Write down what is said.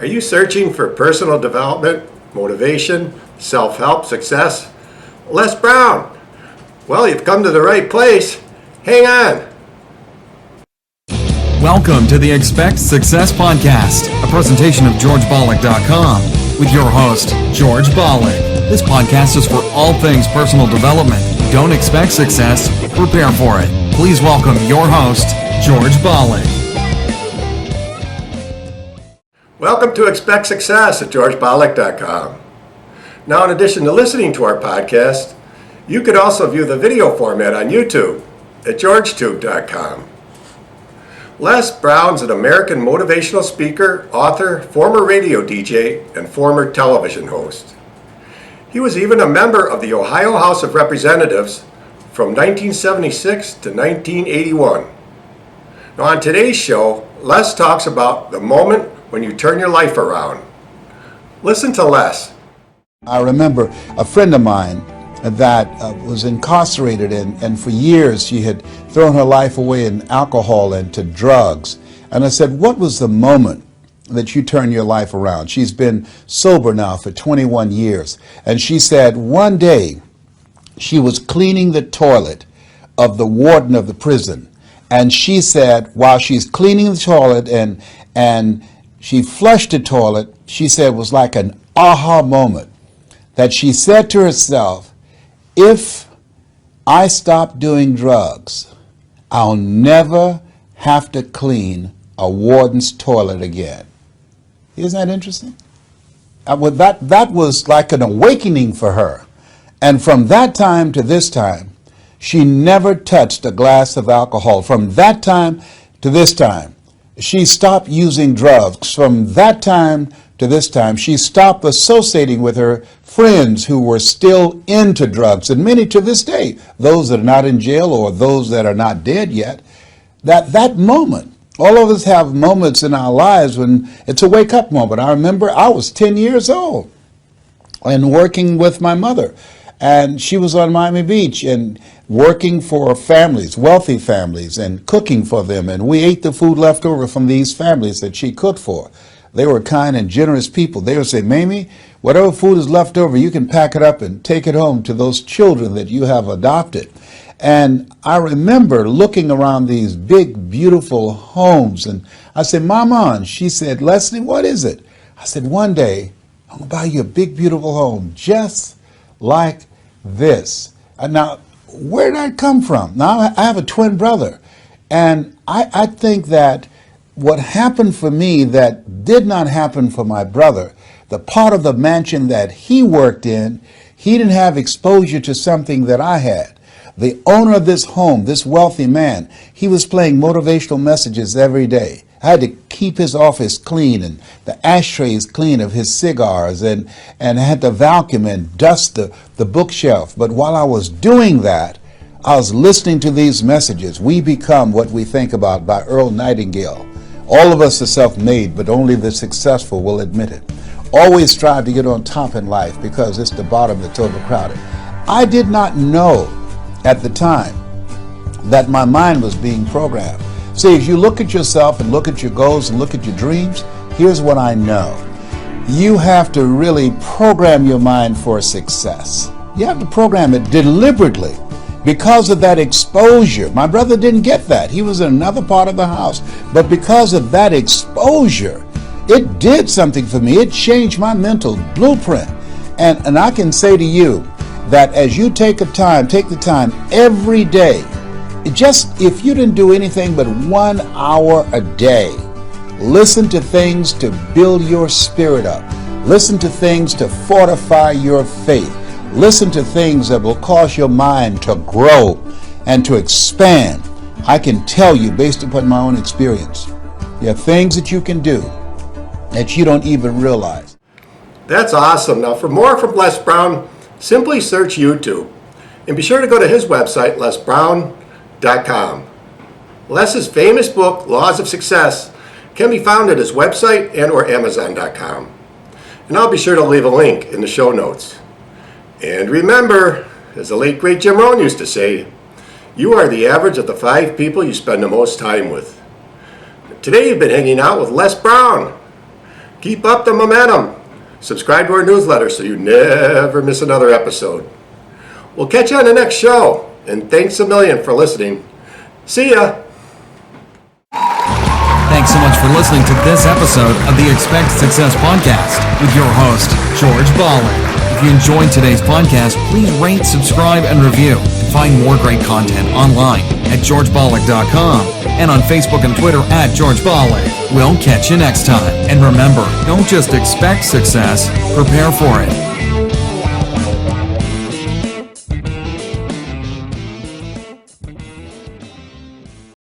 Are you searching for personal development, motivation, self-help, success? Les Brown. Well, you've come to the right place. Hang on. Welcome to the Expect Success Podcast, a presentation of GeorgeBalek.com with your host, George Balek. This podcast is for all things personal development. Don't expect success, prepare for it. Please welcome your host, George Balek. Welcome to Expect Success at GeorgeBalek.com. Now, in addition to listening to our podcast, you could also view the video format on YouTube at GeorgeTube.com. Les Brown's an American motivational speaker, author, former radio DJ, and former television host. He was even a member of the Ohio House of Representatives from 1976 to 1981. Now, on today's show, Les talks about the moment when you turn your life around. Listen to Les. I remember a friend of mine that was incarcerated and for years she had thrown her life away in alcohol and to drugs. And I said, what was the moment that you turned your life around? She's been sober now for 21 years. And she said one day she was cleaning the toilet of the warden of the prison. And she said while she's cleaning the toilet and she flushed the toilet, she said it was like an aha moment. That she said to herself, if I stop doing drugs, I'll never have to clean a warden's toilet again. Isn't that interesting? That was like an awakening for her. And from that time to this time, she never touched a glass of alcohol. From that time to this time, she stopped using drugs. From that time to this time, she stopped associating with her friends who were still into drugs. And many to this day, those that are not in jail or those that are not dead yet, that moment, all of us have moments in our lives when it's a wake-up moment. I remember I was 10 years old and working with my mother. And she was on Miami Beach and working for families, wealthy families, and cooking for them. And we ate the food left over from these families that she cooked for. They were kind and generous people. They would say, Mamie, whatever food is left over, you can pack it up and take it home to those children that you have adopted. And I remember looking around these big, beautiful homes. And I said, Mama, and she said, Leslie, what is it? I said, one day, I'm going to buy you a big, beautiful home just like this. And now, where did I come from? Now, I have a twin brother. And I think that what happened for me that did not happen for my brother, the part of the mansion that he worked in, he didn't have exposure to something that I had. The owner of this home, this wealthy man, he was playing motivational messages every day. I had to keep his office clean and the ashtrays clean of his cigars and I had to vacuum and dust the bookshelf. But while I was doing that, I was listening to these messages. We become what we think about by Earl Nightingale. All of us are self-made, but only the successful will admit it. Always strive to get on top in life because it's the bottom that's overcrowded. I did not know at the time that my mind was being programmed. See, as you look at yourself and look at your goals and look at your dreams, here's what I know. You have to really program your mind for success. You have to program it deliberately because of that exposure. My brother didn't get that. He was in another part of the house. But because of that exposure, it did something for me. It changed my mental blueprint. And I can say to you that as you take the time every day, if you didn't do anything but 1 hour a day, listen to things to build your spirit up. Listen to things to fortify your faith. Listen to things that will cause your mind to grow and to expand. I can tell you, based upon my own experience, there are things that you can do that you don't even realize. That's awesome. Now, for more from Les Brown, simply search YouTube. And be sure to go to his website, lesbrown.com. Les's famous book, Laws of Success, can be found at his website and or Amazon.com. And I'll be sure to leave a link in the show notes. And remember, as the late great Jim Rohn used to say, you are the average of the 5 people you spend the most time with. Today you've been hanging out with Les Brown. Keep up the momentum. Subscribe to our newsletter so you never miss another episode. We'll catch you on the next show, and thanks a million for listening. See ya. Thanks so much for listening to this episode of the Expect Success Podcast with your host, George Balek. If you enjoyed today's podcast, please rate, subscribe, and review. And find more great content online at georgebalek.com and on Facebook and Twitter at George Balek. We'll catch you next time. And remember, don't just expect success, prepare for it.